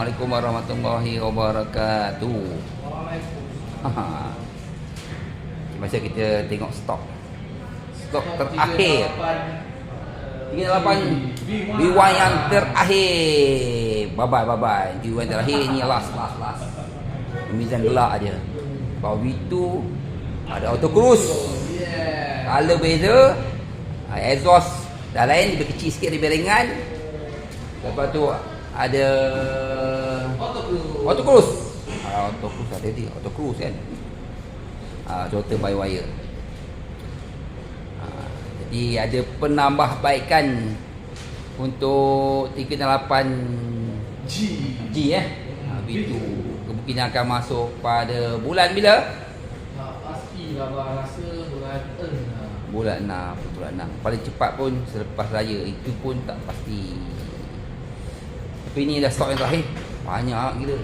Assalamualaikum warahmatullahi wabarakatuh. Masa kita tengok stok terakhir 38 B1 yang terakhir. Bye-bye B1 yang terakhir ni last Mizan gelak aje. Bawah B2 ada auto cruise, color beza, exhaust dah lain, lebih kecil sikit, lebih ringan. Lepas tu ada auto cruise. Auto cruise ada dia, auto cruise kan. Throttle by wire. Jadi ada penambahbaikan untuk 368G B2. Kemungkinan akan masuk pada bulan bila? Pastilah bang, rasa bulan 6. Paling cepat pun selepas raya, itu pun tak pasti. Tapi ni dah stok yang terakhir. Banyak gila.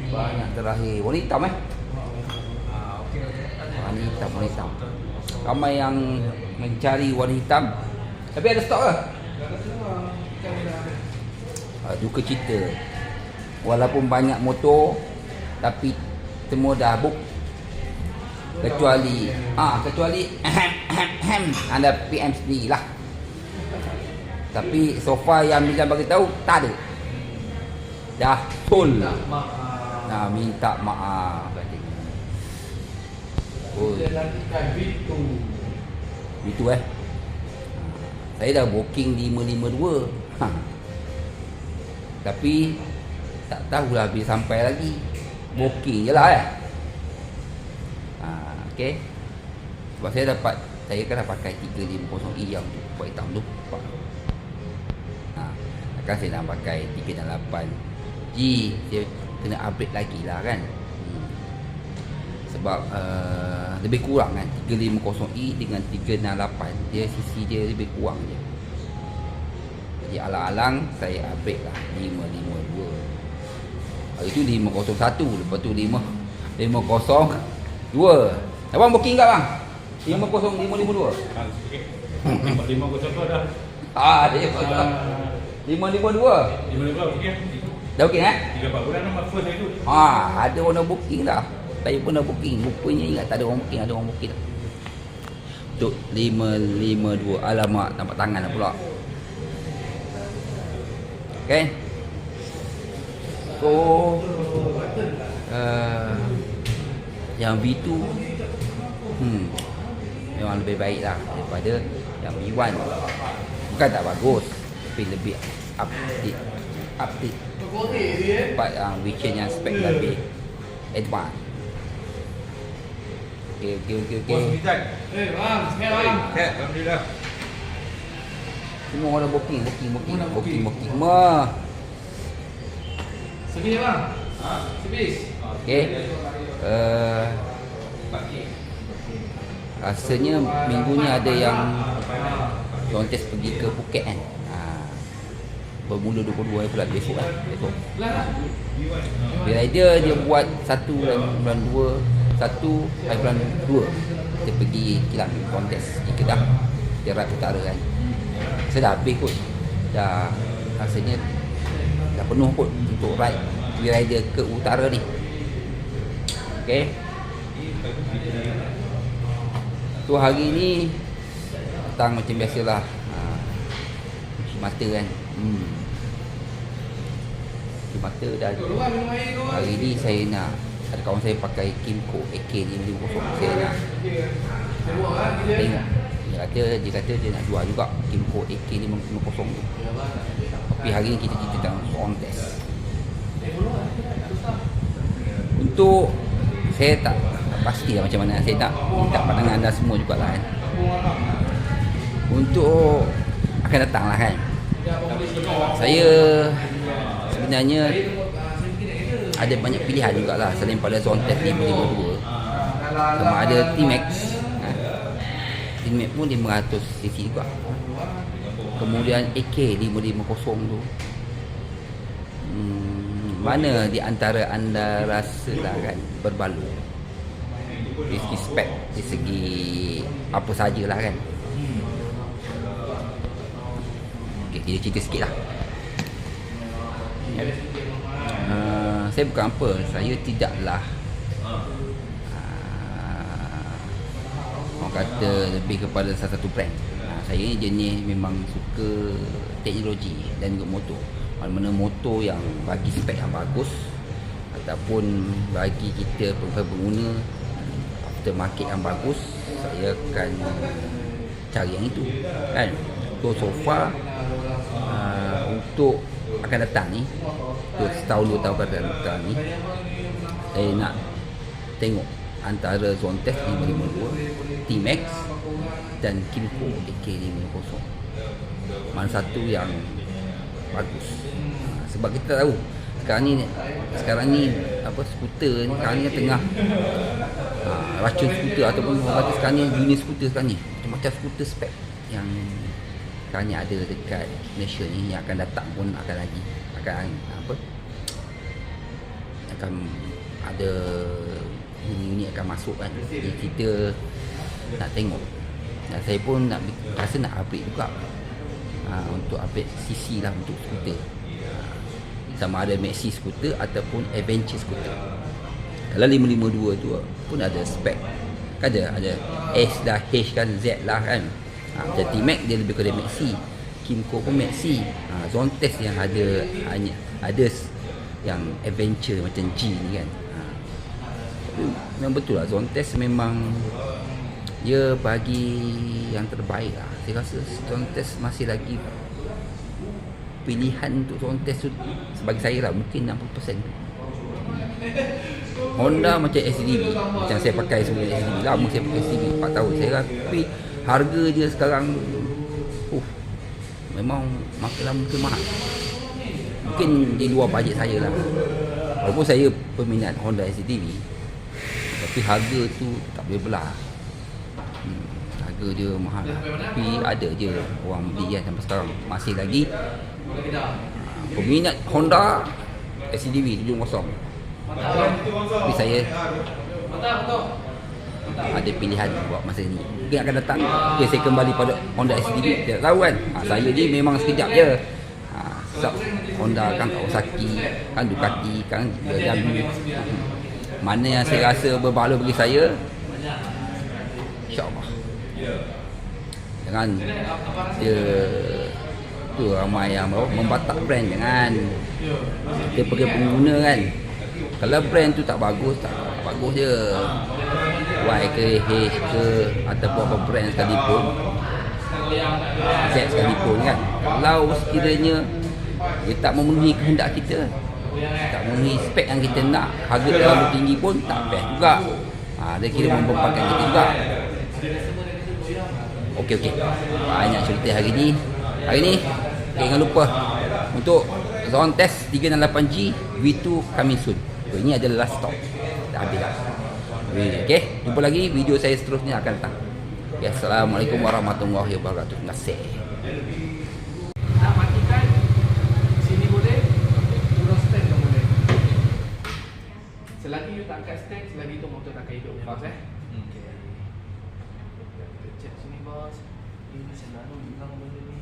Banyak terakhir. Warna hitam warna hitam. Ramai yang mencari warna hitam. Tapi ada stok ke? Duka cita. Walaupun banyak motor, tapi semua dah book. Kecuali anda PM sendirilah. Tapi so far yang Mizan bagi tahu tak ada. Dah full. Minta maaf. Itu saya dah booking 552. Tapi tak tahulah bila sampai lagi. Booking je lah okey. Sebab saya kan dah pakai 350E yang tu hitam tu. Akan saya nak pakai 368G. Dia kena upgrade lagi lah kan. Sebab lebih kurang kan 350E dengan 368. Dia sisi dia lebih kurang je. Jadi alang-alang saya upgrade lah 552. Hari tu 501. Lepas tu 502. Abang booking tak bang? 50552. 502 dah. Dia 552. 502 okey. Dah booking 3-4 bulan nama first hari tu. Ada orang booking dah. Saya pun dah booking. Rupanya ingat tak ada orang booking, ada orang booking. Untuk 552. Alamak, nampak tangan dah pula. Okay. So yang B2 memang lebih baik lah daripada yang B1. Bukan tak bagus, tapi lebih update sebab Vision yang spek lebih advance. Okay. Bos Mizan. bang, sekarang Alhamdulillah. Semua orang booking. Sebis bang. Sebis. Okay. Rasanya minggu ni ada yang kontes pergi ke Phuket kan. Bermula 22 pula besok. Rider dia buat 1 bulan 2, 1 bulan 2 kita pergi kilat kontes di Kedah, Jerat Utara kan. Saya dah habis kot. Dah rasanya dah penuh kot untuk ride rider ke utara ni. Okay. Tu hari ni datang macam biasalah. Cuci mata kan. Cuci mata dah. Hari ni saya nak, ada kawan saya pakai Kimco AK550. Saya nak tengok. Dia kata dia nak jual juga Kimco AK550 tu. Tapi hari ni kita tentang on test. Untuk saya tak pasti lah macam mana. Saya tak minta pandangan anda semua jugalah kan. Untuk akan datang lah kan. Saya sebenarnya ada banyak pilihan jugalah selain pada zone test 552. Sama ada T-Max. T-Max pun 500cc juga. Kemudian AK550 tu. Mana di antara anda rasalah kan berbaloi dari segi spek, dari segi apa sajalah kan. Okay, kita cerita sikit lah. Saya bukan apa, saya tidaklah orang kata lebih kepada salah satu brand. Saya ni jenis memang suka teknologi dan juga motor. Mana-mana motor yang bagi spek yang bagus ataupun bagi kita pengguna aftermarket yang bagus, saya akan cari yang itu kan. So far untuk akan datang ni, untuk setahun 2 tahun akan datang ni, saya nak tengok antara Zontes 552, T-Max dan Kymco AK550. Mana satu yang bagus? Sebab kita tahu sekarang ni apa, skuter ni sekarang ni tengah racun skuter ataupun orang kata sekarang ni dunia skuter sekarang ni macam skuter spek yang sekarang ni ada dekat Malaysia ni, yang akan datang pun akan ada unit akan masuk kan. Jadi kita nak tengok, dan saya pun rasa nak upgrade juga untuk upgrade CC lah untuk skuter, sama ada Maxi skuter ataupun Adventure skuter. Kalau 552 tu pun ada spek kan, ada S dah, H kan, Z lah kan. Macam T-Max dia lebih kepada Maxi, Kymco pun Maxi. Zontes yang ada hanya ada yang Adventure macam G ni kan. Memang betul lah, Zontes memang dia bagi yang terbaik lah. Saya rasa Zontes masih lagi pilihan untuk Zontes tu sebagai saya lah, mungkin 60%. Honda macam SDV, macam saya pakai sebelum SDV, lama saya pakai SDV 4 tahun saya, tapi harga dia sekarang memang makin lama makin mahal. Mungkin di luar bajet saya lah, walaupun saya peminat Honda SDV, tapi harga tu tak boleh belah. Harga dia mahal lah. Tapi ada je orang beli kan sampai sekarang. Masih lagi peminat Honda SDV 750. Tapi saya ada pilihan buat masa ni. Mungkin akan datang, okay, saya kembali pada Honda SDV. Saya tak tahu kan, saya ni memang sekejap je. Sebab Honda kan Kawasaki, kan Ducati, kan BMW. Mana yang saya rasa berbaloi bagi saya, InsyaAllah. Jangan dia tu ramai yang membatak brand. Jangan kita pergi pengguna kan, kalau brand tu tak bagus, tak bagus je, Y ke H ke ataupun apa brand sekalipun, Z sekalipun kan, kalau sekiranya dia tak memenuhi kehendak kita, tak memenuhi spek yang kita nak, harga terlalu tinggi pun tak best juga. Dia kira membebaskan kita juga. Okey, banyak cerita hari ni. Okay, jangan lupa untuk Zontes 368G V2 coming soon. Ini adalah last stop, dah habis dah. Okay, jumpa lagi video saya seterusnya akan datang. Okay, Assalamualaikum warahmatullahi wabarakatuh. Terima kasih. Nak matikan sini boleh, turun stand pun boleh. Selagi you tak angkat stand, selagi tu motor tak akan hidup. Bos cek sini bos. Ini selalu bilang benda ni.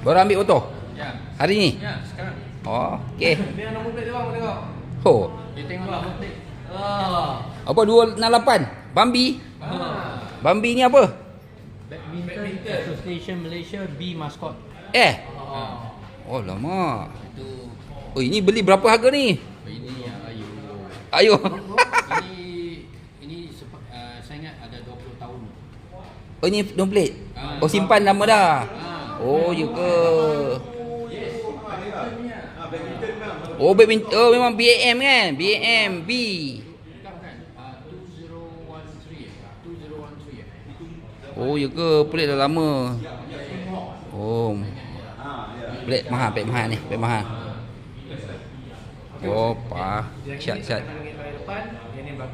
Baru ambil foto? Ya. Hari ni? Ya, sekarang. Oh, okey. Ni nombor plate dia bang, tengok. Oh. Dia tengok nombor plate. Apa 268? Bambi? Bambi ni apa? Badminton Association Malaysia B mascot. Oh lama. Itu. Oh, ini beli berapa harga ni? Ini ayu. Ayo. Ini saya ingat ada 20 tahun. Oh, ini domplet. Oh, simpan lama dah. Oh, ya ke? Oh, badminton. Oh, memang BAM kan? BAM B. Bukan. 2013. Oh, ya ke? Pelik dah lama. Oh. Pelik mahal ni. Pelik mahal. Oh, Syat. Depan, ini belakang.